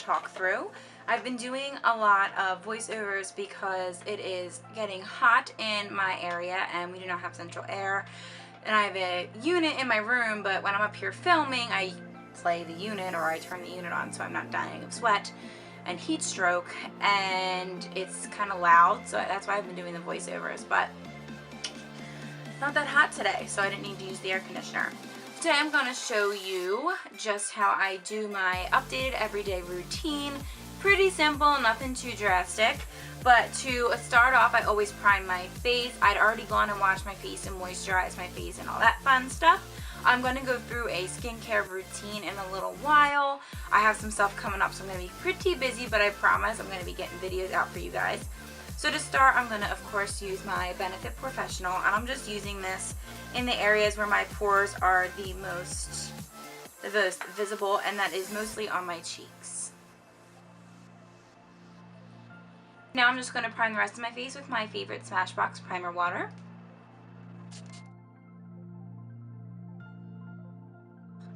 talk through. I've been doing a lot of voiceovers because it is getting hot in my area and we do not have central air. And I have a unit in my room, but when I'm up here filming, I play the unit or I turn the unit on so I'm not dying of sweat and heat stroke, and it's kind of loud, so that's why I've been doing the voiceovers. But it's not that hot today, so I didn't need to use the air conditioner. Today I'm going to show you just how I do my updated everyday routine. Pretty simple, nothing too drastic. But to start off, I always prime my face. I'd already gone and washed my face and moisturized my face and all that fun stuff. I'm going to go through a skincare routine in a little while. I have some stuff coming up, so I'm going to be pretty busy, but I promise I'm going to be getting videos out for you guys. So to start, I'm going to, of course, use my Benefit Professional, and I'm just using this in the areas where my pores are the most visible, and that is mostly on my cheeks. Now I'm just going to prime the rest of my face with my favorite Smashbox Primer Water.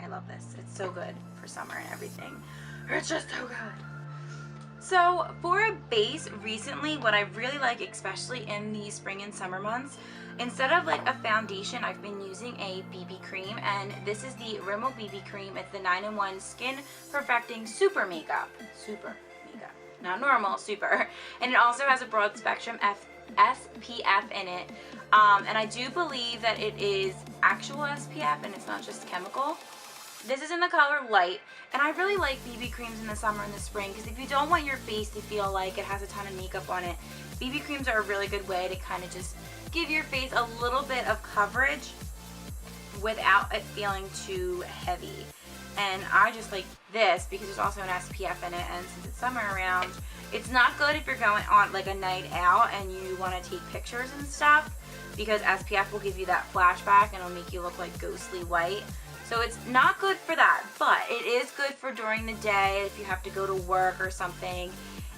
I love this. It's so good for summer and everything. It's just so good. So for a base, recently what I really like, especially in the spring and summer months, instead of like a foundation, I've been using a BB cream, and this is the Rimmel BB cream. It's the 9-in-1 Skin Perfecting Super Makeup. Super Makeup. Not normal, super. And it also has a broad spectrum SPF in it. And I do believe that it is actual SPF and it's not just chemical. This is in the color Light, and I really like BB creams in the summer and the spring because if you don't want your face to feel like it has a ton of makeup on it, BB creams are a really good way to kind of just give your face a little bit of coverage without it feeling too heavy. And I just like this because there's also an SPF in it, and since it's summer around, it's not good if you're going on like a night out and you want to take pictures and stuff, because SPF will give you that flashback and it'll make you look like ghostly white. So it's not good for that, but it is good for during the day if you have to go to work or something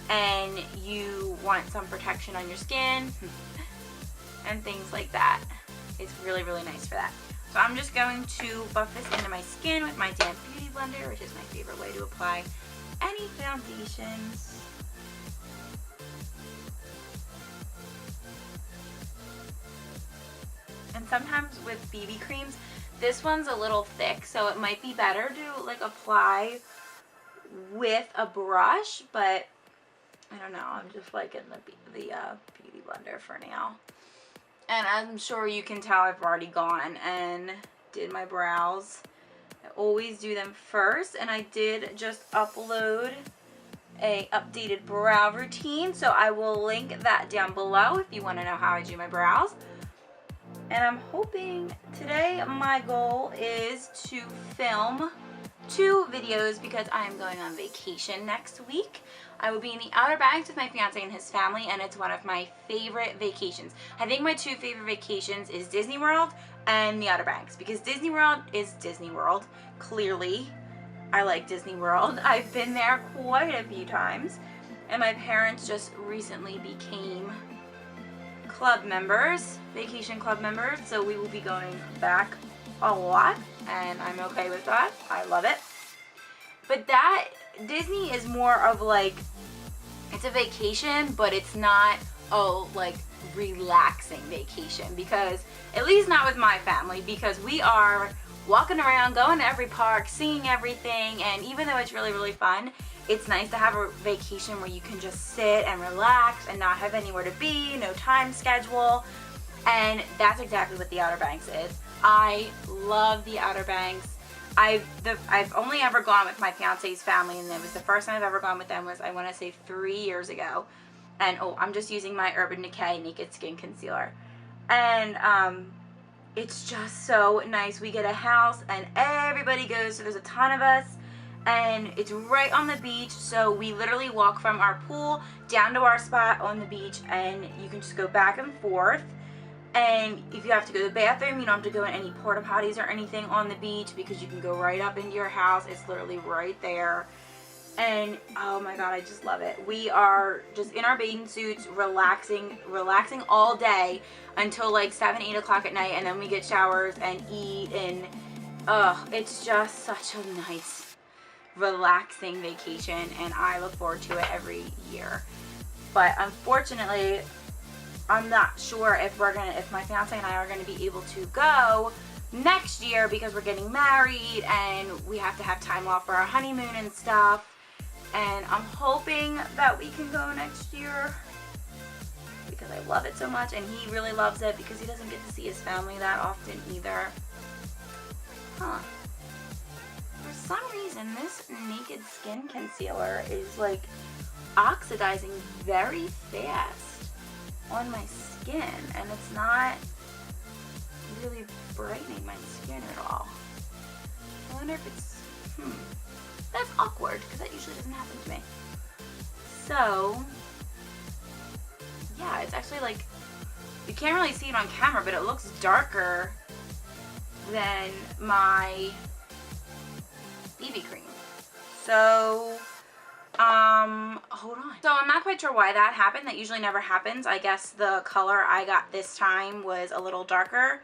and you want some protection on your skin and things like that. It's really, really nice for that. So I'm just going to buff this into my skin with my damp beauty blender, which is my favorite way to apply any foundations. And sometimes with BB creams, this one's a little thick, so it might be better to like apply with a brush, but I don't know, I'm just liking the beauty blender for now. And I'm sure you can tell I've already gone and did my brows. I always do them first, and I did just upload a updated brow routine, so I will link that down below if you want to know how I do my brows. And I'm hoping today my goal is to film 2 videos because I am going on vacation next week. I will be in the Outer Banks with my fiance and his family, and it's one of my favorite vacations. I think my 2 favorite vacations is Disney World and the Outer Banks, because Disney World is Disney World. Clearly, I like Disney World. I've been there quite a few times, and my parents just recently became club members, vacation club members, so we will be going back a lot, and I'm okay with that. I love it. But that Disney is more of like, it's a vacation, but it's not like relaxing vacation, because at least not with my family, because we are walking around, going to every park, seeing everything, and even though it's really, really fun, it's nice to have a vacation where you can just sit and relax and not have anywhere to be, no time schedule, and that's exactly what the Outer Banks is. I love the Outer Banks. I've only ever gone with my fiance's family, and it was the first time I've ever gone with them was, I want to say, 3 years ago. And I'm just using my Urban Decay Naked Skin Concealer. And it's just so nice. We get a house and everybody goes, so there's a ton of us, and it's right on the beach, so we literally walk from our pool down to our spot on the beach, and you can just go back and forth. And if you have to go to the bathroom, you don't have to go in any porta potties or anything on the beach, because you can go right up into your house. It's literally right there. And oh my god, I just love it. We are just in our bathing suits, relaxing all day until like 7, 8 o'clock at night, and then we get showers and eat, and it's just such a nice relaxing vacation, and I look forward to it every year. But unfortunately, I'm not sure if my fiance and I are gonna be able to go next year because we're getting married and we have to have time off for our honeymoon and stuff. And I'm hoping that we can go next year because I love it so much, and he really loves it because he doesn't get to see his family that often either. Huh. For some reason, this Naked Skin Concealer is like oxidizing very fast on my skin, and it's not really brightening my skin at all. I wonder if it's, that's awkward because that usually doesn't happen to me. So, yeah, it's actually like, you can't really see it on camera, but it looks darker than my BB cream. So, hold on. So I'm not quite sure why that happened. That usually never happens. I guess the color I got this time was a little darker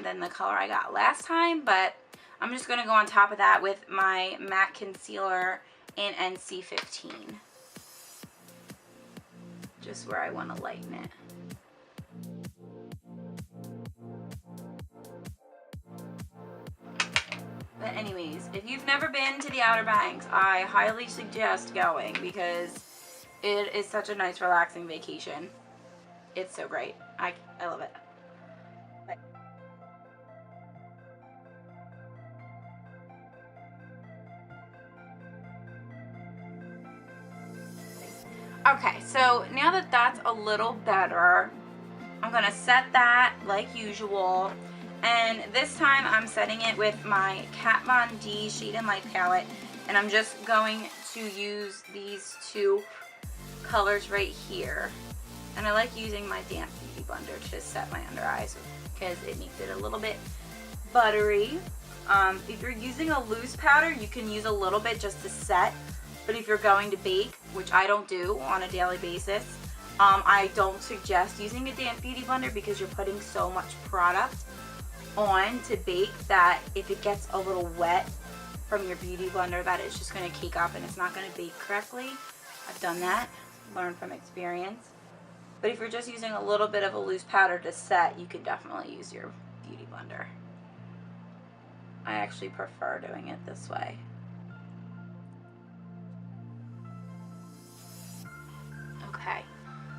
than the color I got last time, but I'm just going to go on top of that with my MAC concealer in NC15. Just where I want to lighten it. But anyways, if you've never been to the Outer Banks, I highly suggest going because it is such a nice relaxing vacation. It's so great. I love it. Okay, so now that that's a little better, I'm going to set that like usual. And this time I'm setting it with my Kat Von D Shade and Light palette. And I'm just going to use these two colors right here. And I like using my damp beauty blender to set my under eyes because it makes it a little bit buttery. If you're using a loose powder, you can use a little bit just to set. But if you're going to bake, which I don't do on a daily basis, I don't suggest using a damp beauty blender because you're putting so much product on to bake that if it gets a little wet from your beauty blender, that it's just going to cake up and it's not going to bake correctly. I've done that, learned from experience. But if you're just using a little bit of a loose powder to set, you can definitely use your beauty blender. I actually prefer doing it this way. Okay,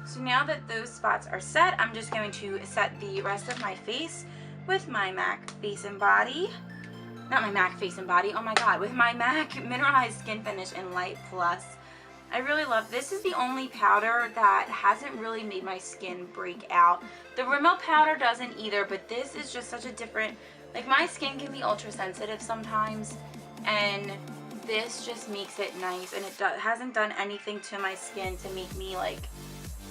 so now that those spots are set, I'm just going to set the rest of my face with my MAC Face and Body. Not my MAC Face and Body, oh my god, with my MAC Mineralized Skin Finish in Light Plus. I really love this. Is the only powder that hasn't really made my skin break out. The Rimmel powder doesn't either, but this is just such a different, like my skin can be ultra sensitive sometimes, and this just makes it nice, and it hasn't done anything to my skin to make me like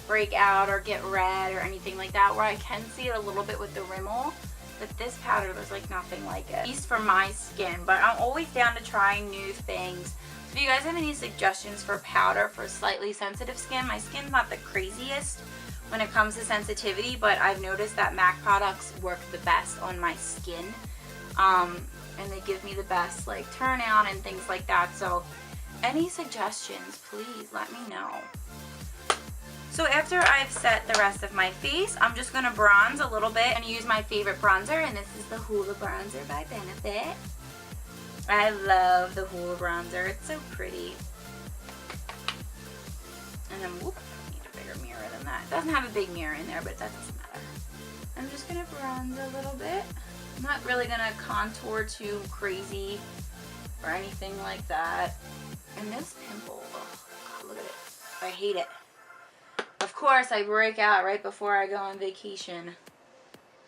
break out or get red or anything like that, where I can see it a little bit with the Rimmel, but this powder, there's like nothing like it, at least for my skin. But I'm always down to try new things. So if you guys have any suggestions for powder for slightly sensitive skin, my skin's not the craziest when it comes to sensitivity, but I've noticed that MAC products work the best on my skin. And they give me the best like turnout and things like that. So any suggestions, please let me know. So after I've set the rest of my face, I'm just going to bronze a little bit and use my favorite bronzer, and this is the Hoola Bronzer by Benefit. I love the Hoola Bronzer. It's so pretty. And then, whoop, I need a bigger mirror than that. It doesn't have a big mirror in there, but that doesn't matter. I'm just going to bronze a little bit. I'm not really going to contour too crazy or anything like that. And this pimple, oh god, look at it. I hate it. Of course, I break out right before I go on vacation.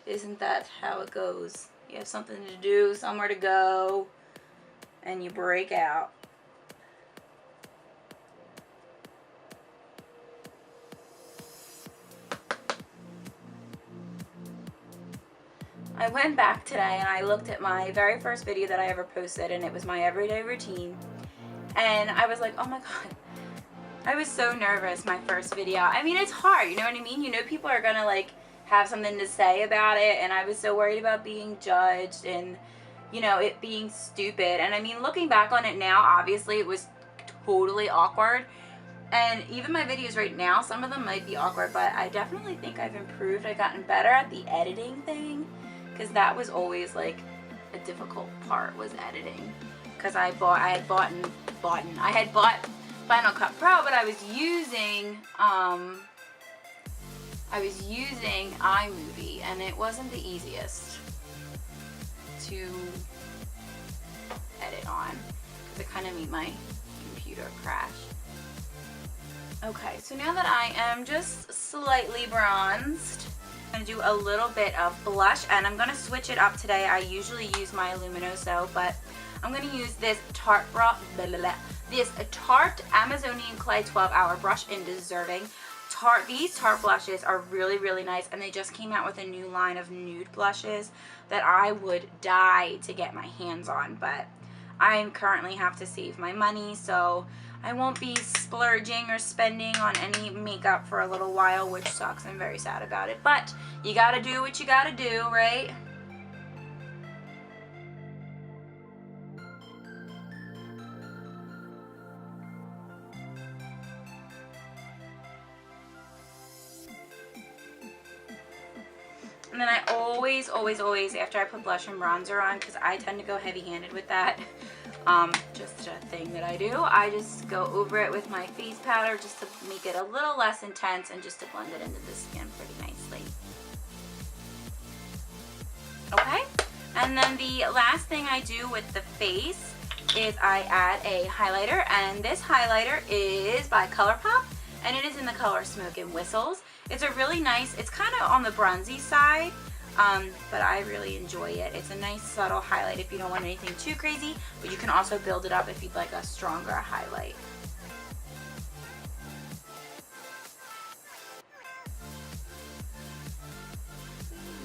Isn't that how it goes? You have something to do, somewhere to go, and you break out. I went back today and I looked at my very first video that I ever posted, and it was my everyday routine. And I was like, oh my god. I was so nervous my first video. I mean, it's hard, you know what I mean? You know people are gonna like have something to say about it, and I was so worried about being judged, and you know, it being stupid. And I mean, looking back on it now, obviously it was totally awkward. And even my videos right now, some of them might be awkward, but I definitely think I've improved. I've gotten better at the editing thing, because that was always like a difficult part, was editing. Because I had bought Final Cut Pro, but I was using iMovie, and it wasn't the easiest to edit on, because it kind of made my computer crash. Okay, so now that I am just slightly bronzed, I'm going to do a little bit of blush, and I'm going to switch it up today. I usually use my Luminoso, but I'm going to use this Tarte Amazonian Clay 12-Hour Brush in Deserving. These Tarte blushes are really, really nice, and they just came out with a new line of nude blushes that I would die to get my hands on, but I currently have to save my money, so I won't be splurging or spending on any makeup for a little while, which sucks. I'm very sad about it, but you gotta do what you gotta do, right? And then I always, after I put blush and bronzer on, because I tend to go heavy-handed with that, just a thing that I do, I just go over it with my face powder just to make it a little less intense and just to blend it into the skin pretty nicely. Okay? And then the last thing I do with the face is I add a highlighter, and this highlighter is by ColourPop, and it is in the color Smoke and Whistles. It's a really nice, it's kind of on the bronzy side, but I really enjoy it. It's a nice subtle highlight if you don't want anything too crazy, but you can also build it up if you'd like a stronger highlight.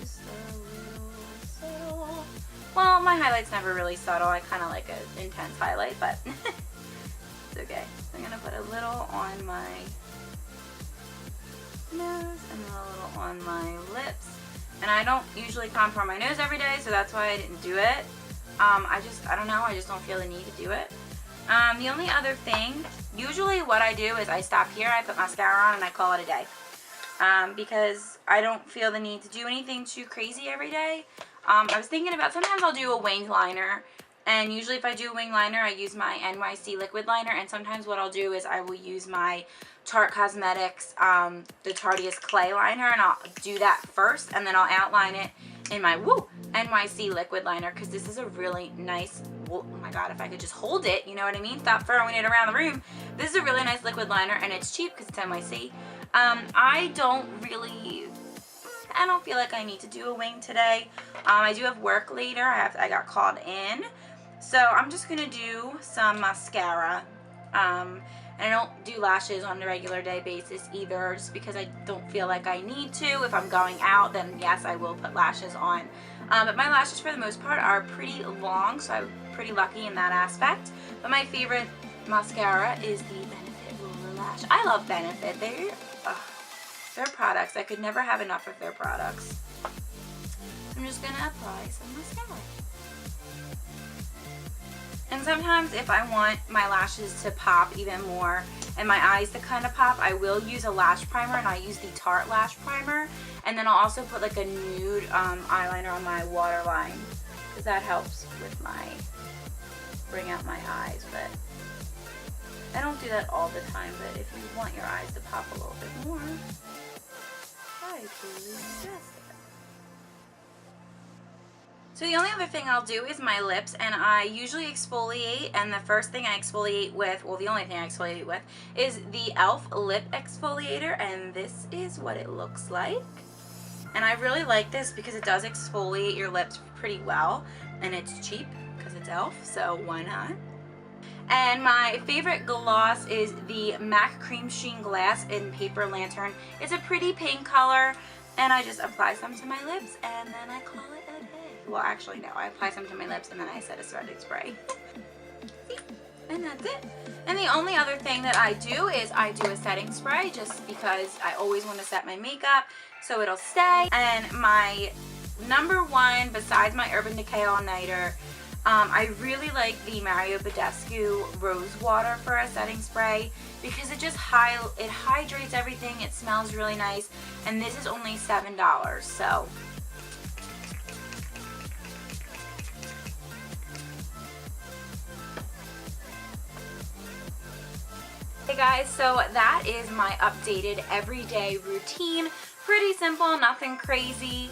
Just a little subtle. Well, my highlight's never really subtle. I kind of like an intense highlight, but it's okay. So I'm going to put a little on my nose and a little on my lips. And I don't usually contour my nose every day, so that's why I didn't do it. I don't know, I just don't feel the need to do it. The only other thing, usually what I do is I stop here, I put mascara on, and I call it a day. Because I don't feel the need to do anything too crazy every day. I was thinking about, sometimes I'll do a winged liner, and usually if I do a winged liner, I use my NYC liquid liner, and sometimes what I'll do is I will use my Tarte Cosmetics, the Tarteist Clay Liner, and I'll do that first, and then I'll outline it in my NYC liquid liner, because this is a really nice, oh my god, if I could just hold it, you know what I mean? Stop throwing it around the room. This is a really nice liquid liner, and it's cheap because it's NYC. I don't feel like I need to do a wing today. I do have work later. I got called in, so I'm just gonna do some mascara. And I don't do lashes on a regular day basis either, just because I don't feel like I need to. If I'm going out, then yes, I will put lashes on. But my lashes, for the most part, are pretty long, so I'm pretty lucky in that aspect. But my favorite mascara is the Benefit Roller Lash. I love Benefit. Their products, I could never have enough of their products. I'm just going to apply some mascara. And sometimes if I want my lashes to pop even more and my eyes to kind of pop, I will use a lash primer, and I use the Tarte lash primer. And then I'll also put like a nude eyeliner on my waterline, because that helps with bring out my eyes. But I don't do that all the time, but if you want your eyes to pop a little bit more, I truly suggest it. So the only other thing I'll do is my lips, and I usually exfoliate, and the first thing I exfoliate with, well, the only thing I exfoliate with is the e.l.f. lip exfoliator, and this is what it looks like. And I really like this because it does exfoliate your lips pretty well, and it's cheap because it's e.l.f., so why not? And my favorite gloss is the MAC Cream Sheen Glass in Paper Lantern. It's a pretty pink color, and I just apply some to my lips, and then I call it a day. Well, actually, no. I apply some to my lips, and then I set a setting spray. And that's it. And the only other thing that I do is I do a setting spray, just because I always want to set my makeup so it'll stay. And my number one, besides my Urban Decay All Nighter, I really like the Mario Badescu Rose Water for a setting spray because it just hydrates everything. It smells really nice, and this is only $7. So hey guys, so that is my updated everyday routine. Pretty simple, nothing crazy.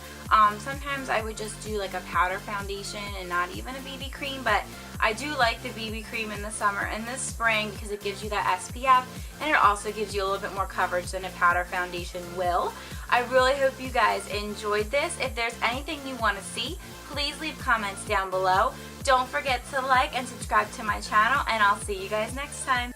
Sometimes I would just do like a powder foundation and not even a BB cream, but I do like the BB cream in the summer and the spring because it gives you that SPF, and it also gives you a little bit more coverage than a powder foundation will. I really hope you guys enjoyed this. If there's anything you want to see, please leave comments down below. Don't forget to like and subscribe to my channel, and I'll see you guys next time.